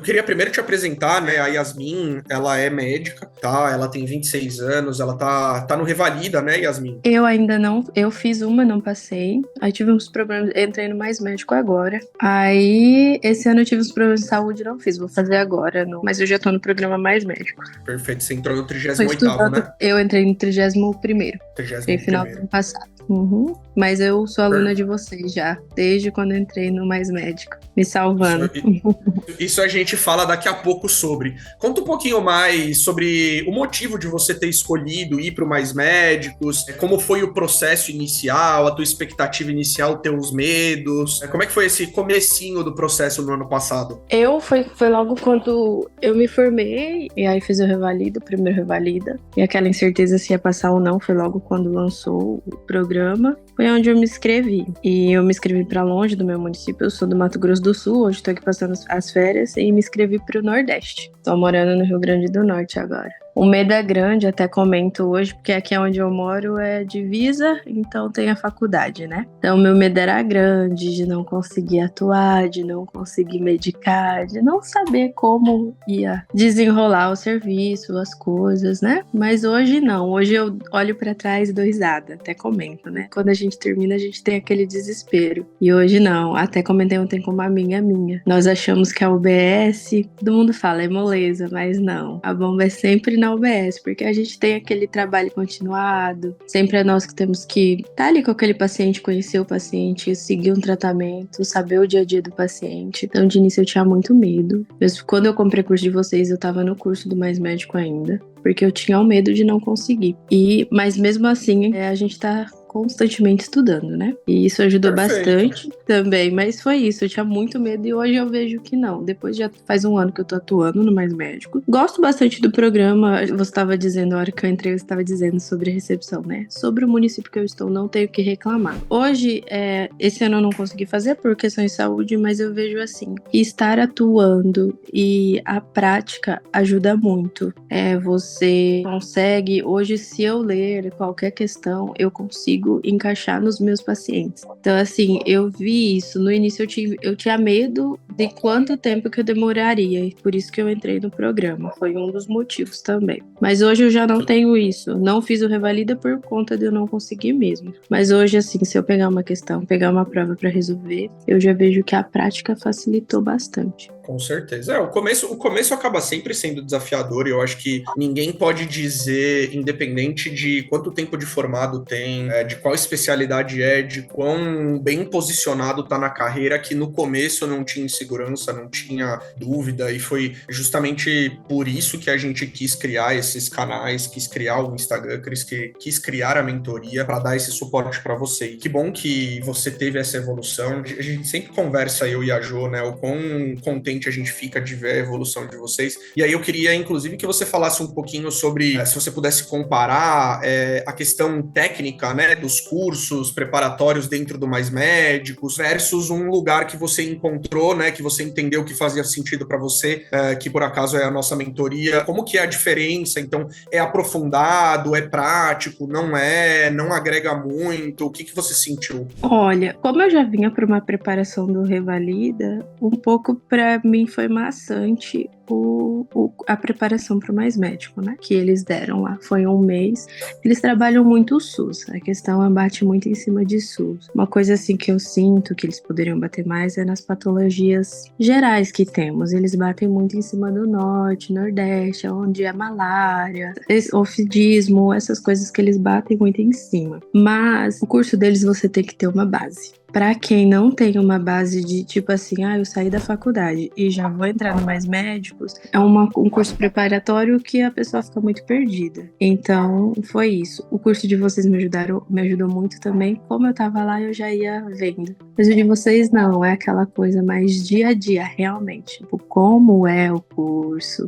queria primeiro te apresentar, né? A Yasmin, ela é médica, tá? Ela tem 26 anos, ela tá no Revalida, né, Yasmin? Eu ainda não, eu fiz uma, não passei. Aí tive uns problemas, entrei no Mais Médico agora. Aí esse ano eu tive uns problemas de saúde, não fiz, vou fazer agora, não. Mas eu já tô no programa Mais Médico. Perfeito, você entrou no Tô 38º, estudando, né? eu entrei no 31º, foi 31º. final do ano passado. Uhum. Mas eu sou aluna de vocês já, desde quando eu entrei no Mais Médico, me Isso, salvando. isso a gente fala daqui a pouco sobre. Conta um pouquinho mais sobre o motivo de você ter escolhido ir para o Mais Médicos, como foi o processo inicial, a tua expectativa inicial, teus medos, como é que foi esse comecinho do processo no ano passado? Foi logo quando eu me formei, e aí fiz o Revalida, o primeiro Revalida, e aquela incerteza se ia passar ou não, foi logo quando lançou o programa. Foi onde eu me inscrevi. E eu me inscrevi para longe do meu município, eu sou do Mato Grosso do Sul, hoje estou aqui passando as férias, e me inscrevi para o Nordeste. Estou morando no Rio Grande do Norte agora. O medo é grande, até comento hoje, porque aqui onde eu moro é divisa, então tem a faculdade, né? Então meu medo era grande de não conseguir atuar, de não conseguir medicar, de não saber como ia desenrolar o serviço, as coisas, né? Mas hoje não, hoje eu olho pra trás e dou risada, até comento, né? Quando a gente termina, a gente tem aquele desespero. E hoje não, até comentei ontem com uma minha. Nós achamos que a UBS, todo mundo fala, é moleza, mas não. A bomba é sempre na UBS, porque a gente tem aquele trabalho continuado, sempre é nós que temos que estar ali com aquele paciente, conhecer o paciente, seguir um tratamento, saber o dia a dia do paciente. Então, de início, eu tinha muito medo. Quando eu comprei o curso de vocês, eu estava no curso do Mais Médico ainda, porque eu tinha o medo de não conseguir. Mas mesmo assim, a gente tá constantemente estudando, né? E isso ajudou Perfeito. bastante também, mas foi isso, eu tinha muito medo e hoje eu vejo que não. Depois já faz um ano que eu tô atuando no Mais Médico. Gosto bastante do programa, você estava dizendo, na hora que eu entrei, você estava dizendo sobre a recepção, né? Sobre o município que eu estou, não tenho o que reclamar. Hoje, esse ano eu não consegui fazer por questões de saúde, mas eu vejo assim, que estar atuando e a prática ajuda muito. Você consegue, hoje se eu ler qualquer questão, eu consigo encaixar nos meus pacientes. Então, assim, eu vi isso. No início eu tinha medo de quanto tempo que eu demoraria, e por isso que eu entrei no programa. Foi um dos motivos também. Mas hoje eu já não tenho isso. Não fiz o Revalida por conta de eu não conseguir mesmo. Mas hoje, assim, se eu pegar uma questão, pegar uma prova para resolver, eu já vejo que a prática facilitou bastante. Com certeza. O começo acaba sempre sendo desafiador e eu acho que ninguém pode dizer, independente de quanto tempo de formado tem, de qual especialidade de quão bem posicionado tá na carreira, que no começo não tinha insegurança, não tinha dúvida, e foi justamente por isso que a gente quis criar esses canais, quis criar o Instagram, quis criar a mentoria para dar esse suporte para você. E que bom que você teve essa evolução. A gente sempre conversa, eu e a Jo, né, o quão contente a gente fica de ver a evolução de vocês. E aí eu queria, inclusive, que você falasse um pouquinho sobre, se você pudesse comparar a questão técnica, né, dos cursos preparatórios dentro do Mais Médicos versus um lugar que você encontrou, né, que você entendeu que fazia sentido para você, que por acaso é a nossa mentoria. Como que é a diferença? Então, é aprofundado, é prático, não agrega muito? O que você sentiu? Olha, como eu já vinha para uma preparação do Revalida, um pouco para mim foi maçante a preparação para o Mais Médico, né? Que eles deram lá. Foi um mês. Eles trabalham muito o SUS. A questão bate muito em cima de SUS. Uma coisa assim que eu sinto que eles poderiam bater mais é nas patologias gerais que temos. Eles batem muito em cima do norte, nordeste, onde é malária, ofidismo, essas coisas que eles batem muito em cima. Mas o curso deles você tem que ter uma base. Para quem não tem uma base de tipo assim, eu saí da faculdade e já vou entrar no Mais Médicos, é um curso preparatório que a pessoa fica muito perdida. Então, foi isso. O curso de vocês me ajudou muito também. Como eu tava lá, eu já ia vendo. Mas o de vocês não, é aquela coisa mais dia a dia, realmente. Tipo, como é o curso?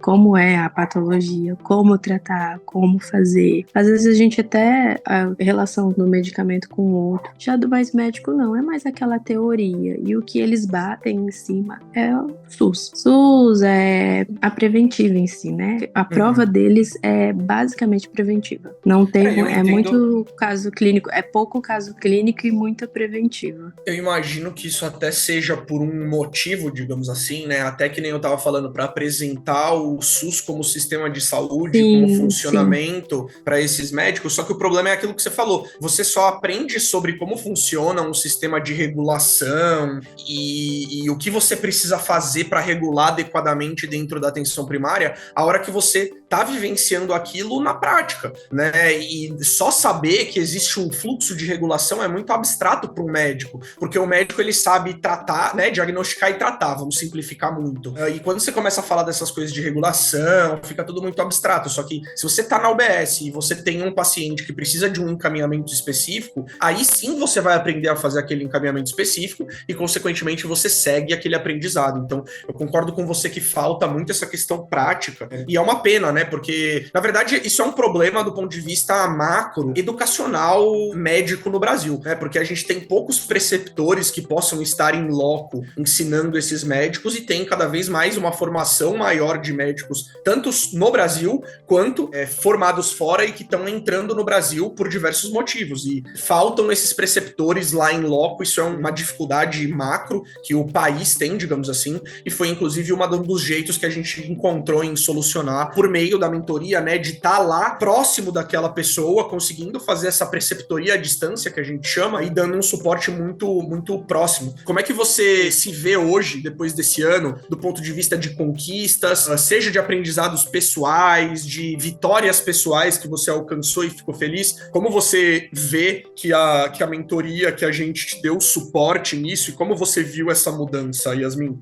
como é a patologia, como tratar, como fazer. Às vezes a gente até, a relação do medicamento com o outro, já do mais médico não, é mais aquela teoria. E o que eles batem em cima é o SUS. SUS é a preventiva em si, né? A prova deles é basicamente preventiva. Não tem, muito caso clínico, é pouco caso clínico e muita preventiva. Eu imagino que isso até seja por um motivo, digamos assim, né? Até que nem eu estava falando, para apresentar o SUS como sistema de saúde, como funcionamento para esses médicos. Só que o problema é aquilo que você falou. Você só aprende sobre como funciona um sistema de regulação e o que você precisa fazer para regular adequadamente dentro da atenção primária a hora que você está vivenciando aquilo na prática, né? E só saber que existe um fluxo de regulação é muito abstrato para um médico, porque o médico ele sabe tratar, né? Diagnosticar e tratar, vamos simplificar muito. E quando você começa a falar dessas coisas de regulação, fica tudo muito abstrato. Só que se você está na UBS e você tem um paciente que precisa de um encaminhamento específico, aí sim você vai aprender a fazer aquele encaminhamento específico e, consequentemente, você segue aquele aprendizado. Então, eu concordo com você que falta muito essa questão prática. E é uma pena, né? Porque, na verdade, isso é um problema do ponto de vista macro, educacional, médico no Brasil, né? Porque a gente tem poucos preceptores que possam estar em loco ensinando esses médicos e tem cada vez mais uma formação maior de médicos, tanto no Brasil quanto formados fora e que estão entrando no Brasil por diversos motivos. E faltam esses preceptores lá em loco, isso é uma dificuldade macro que o país tem, digamos assim, e foi inclusive um dos jeitos que a gente encontrou em solucionar por meio da mentoria, né, de estar lá próximo daquela pessoa, conseguindo fazer essa preceptoria à distância, que a gente chama, e dando um suporte muito, muito próximo. Como é que você se vê hoje, depois desse ano, do ponto de vista de conquistas, seja de aprendizados pessoais, de vitórias pessoais que você alcançou e ficou feliz? Como você vê que a mentoria, que a gente te deu suporte nisso, e como você viu essa mudança, Yasmin?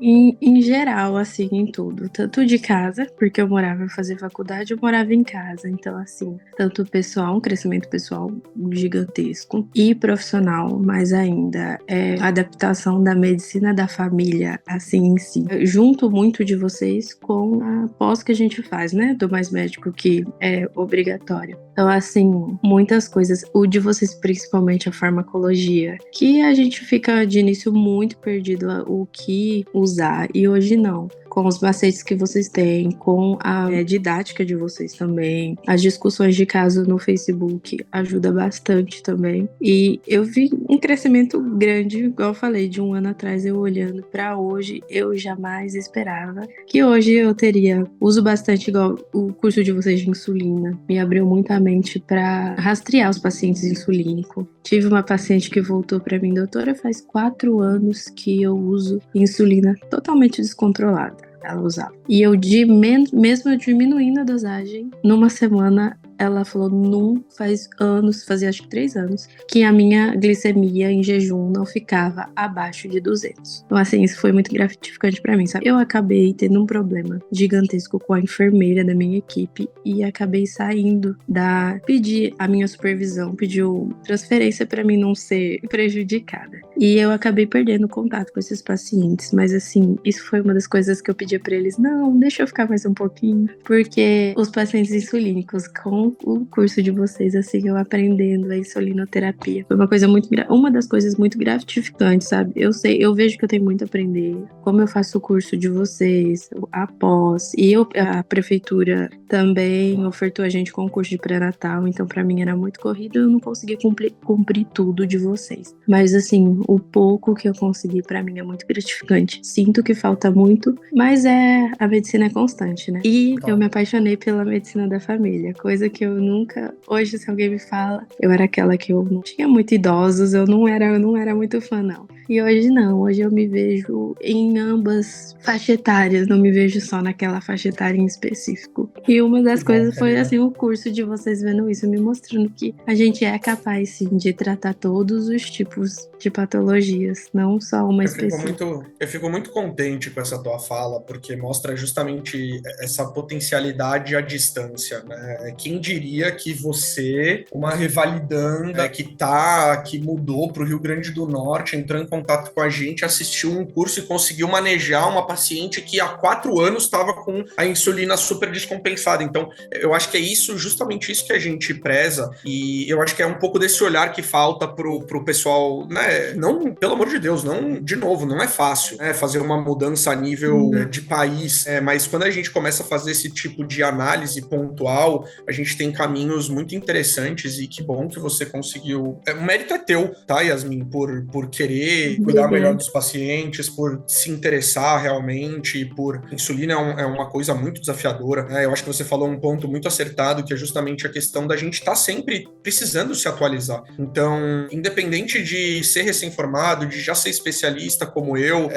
Em geral, assim, em tudo. Tanto de casa, porque eu morava em fazer faculdade, eu morava em casa. Então, assim, tanto pessoal, um crescimento pessoal gigantesco, e profissional, mais ainda, a adaptação da medicina da família, assim, em si. Eu junto muito de vocês com a pós que a gente faz, né, do Mais Médico, que é obrigatório. Então, assim, muitas coisas, o de vocês, principalmente a farmacologia, que a gente fica de início muito perdido o que usar, e hoje não. Com os macetes que vocês têm, com a didática de vocês também, as discussões de caso no Facebook ajuda bastante também. E eu vi um crescimento grande, igual eu falei, de um ano atrás, eu olhando para hoje, eu jamais esperava que hoje eu teria, uso bastante igual o curso de vocês de insulina, me abriu muita mente para rastrear os pacientes insulínicos. Tive uma paciente que voltou para mim, doutora, faz 4 anos que eu uso insulina totalmente descontrolada. Ela usava. E eu, mesmo diminuindo a dosagem, numa semana, ela falou, não, faz anos, fazia acho que 3 anos, que a minha glicemia em jejum não ficava abaixo de 200. Então, assim, isso foi muito gratificante pra mim, sabe? Eu acabei tendo um problema gigantesco com a enfermeira da minha equipe e acabei saindo pedi a minha supervisão, pediu transferência pra mim não ser prejudicada. E eu acabei perdendo contato com esses pacientes, mas assim, isso foi uma das coisas que eu pedi pra eles, não, deixa eu ficar mais um pouquinho, porque os pacientes insulínicos, com o curso de vocês, assim, eu aprendendo a insulinoterapia, foi uma das coisas muito gratificantes, sabe? Eu vejo que eu tenho muito a aprender, como eu faço o curso de vocês, após, e a prefeitura também ofertou a gente com o curso de pré-natal, então pra mim era muito corrido, eu não conseguia cumprir tudo de vocês, mas assim, o pouco que eu consegui pra mim é muito gratificante, sinto que falta muito, mas a medicina é constante, né? E eu me apaixonei pela medicina da família, coisa que eu nunca, hoje se alguém me fala, eu era aquela que eu não tinha muito idosos, eu não era muito fã não. E hoje não, hoje eu me vejo em ambas faixas etárias, não me vejo só naquela faixa etária em específico. E uma das coisas foi assim, o curso de vocês vendo isso, me mostrando que a gente é capaz sim de tratar todos os tipos de patologia patologias, não só uma Eu fico específica. muito, eu fico muito contente com essa tua fala, porque mostra justamente essa potencialidade à distância, né? Quem diria que você, uma revalidanda que mudou para o Rio Grande do Norte, entrou em contato com a gente, assistiu um curso e conseguiu manejar uma paciente que há 4 anos estava com a insulina super descompensada. Então, eu acho que é isso, justamente isso que a gente preza, e eu acho que é um pouco desse olhar que falta pro pessoal, né? Não, pelo amor de Deus, não, de novo, não é fácil, né, fazer uma mudança a nível de país, mas quando a gente começa a fazer esse tipo de análise pontual, a gente tem caminhos muito interessantes e que bom que você conseguiu. O mérito é teu, tá, Yasmin, por querer cuidar melhor dos pacientes, por se interessar realmente, por insulina é uma coisa muito desafiadora, né? Eu acho que você falou um ponto muito acertado, que é justamente a questão da gente estar sempre precisando se atualizar. Então, independente de ser recém-formado, de já ser especialista como eu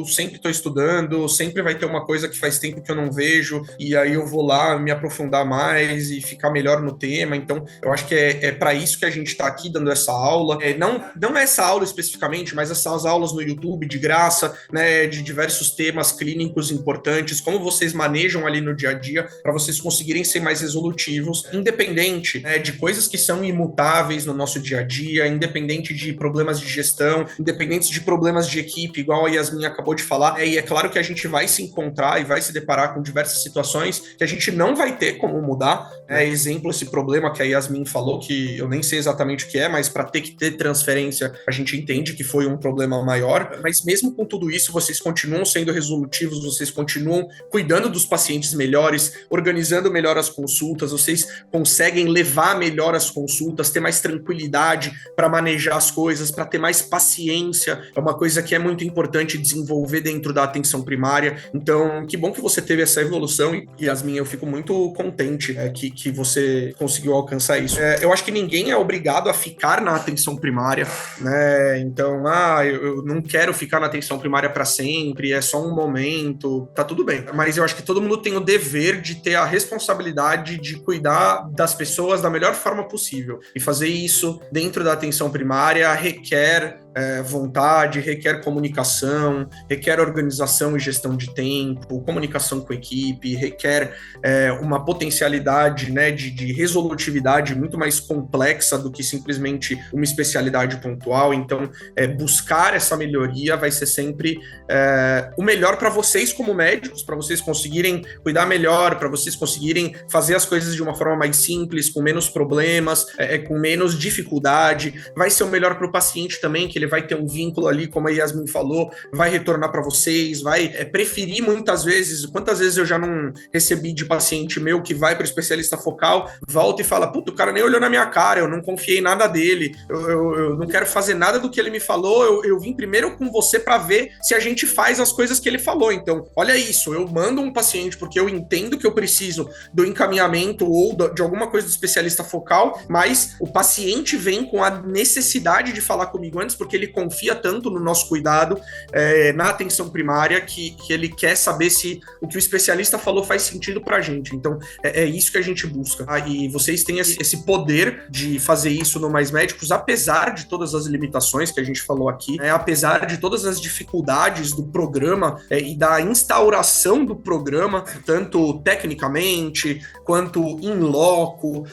sempre estou estudando, sempre vai ter uma coisa que faz tempo que eu não vejo, e aí eu vou lá me aprofundar mais e ficar melhor no tema. Então, eu acho que é para isso que a gente está aqui dando essa aula. Não essa aula especificamente, mas essas aulas no YouTube de graça, né, de diversos temas clínicos importantes, como vocês manejam ali no dia a dia, para vocês conseguirem ser mais resolutivos, independente, né, de coisas que são imutáveis no nosso dia a dia, independente de problemas de gestão, independente de problemas de equipe, igual a Yasmin acabou de falar, e é claro que a gente vai se encontrar e vai se deparar com diversas situações que a gente não vai ter como mudar, exemplo, esse problema que a Yasmin falou, que eu nem sei exatamente o que é, mas para ter que ter transferência, a gente entende que foi um problema maior, mas mesmo com tudo isso, vocês continuam sendo resolutivos, vocês continuam cuidando dos pacientes melhores, organizando melhor as consultas, vocês conseguem levar melhor as consultas, ter mais tranquilidade para manejar as coisas, para ter mais paciência, é uma coisa que é muito importante desenvolver dentro da atenção primária. Então, que bom que você teve essa evolução, e Yasmin, eu fico muito contente, né, que você conseguiu alcançar isso. Eu acho que ninguém é obrigado a ficar na atenção primária, né? Então, eu não quero ficar na atenção primária para sempre, é só um momento, tá tudo bem. Mas eu acho que todo mundo tem o dever de ter a responsabilidade de cuidar das pessoas da melhor forma possível. E fazer isso dentro da atenção primária requer vontade, requer comunicação, requer organização e gestão de tempo, comunicação com a equipe, requer uma potencialidade, né, de resolutividade muito mais complexa do que simplesmente uma especialidade pontual. Então, buscar essa melhoria vai ser sempre o melhor para vocês como médicos, para vocês conseguirem cuidar melhor, para vocês conseguirem fazer as coisas de uma forma mais simples, com menos problemas, com menos dificuldade. Vai ser o melhor para o paciente também, que ele vai ter um vínculo ali, como a Yasmin falou, vai retornar para vocês, vai preferir muitas vezes. Quantas vezes eu já não recebi de paciente meu que vai para o especialista focal, volta e fala, puta, o cara nem olhou na minha cara, eu não confiei em nada dele, eu não quero fazer nada do que ele me falou, eu vim primeiro com você para ver se a gente faz as coisas que ele falou. Então, olha isso, eu mando um paciente porque eu entendo que eu preciso do encaminhamento ou de alguma coisa do especialista focal, mas o paciente vem com a necessidade de falar comigo antes, porque ele confia tanto no nosso cuidado, na atenção primária, que ele quer saber se o que o especialista falou faz sentido pra gente. Então, é isso que a gente busca. E vocês têm esse poder de fazer isso no Mais Médicos, apesar de todas as limitações que a gente falou aqui, apesar de todas as dificuldades do programa e da instauração do programa, tanto tecnicamente, quanto in loco,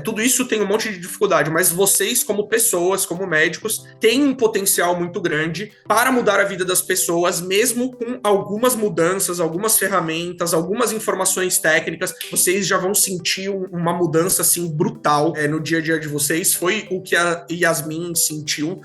tudo isso tem um monte de dificuldade, mas vocês, como pessoas, como médicos, têm um potencial muito grande para mudar a vida das pessoas, mesmo com algumas mudanças, algumas ferramentas, algumas informações técnicas, vocês já vão sentir uma mudança assim brutal no dia a dia de vocês. Foi o que a Yasmin sentiu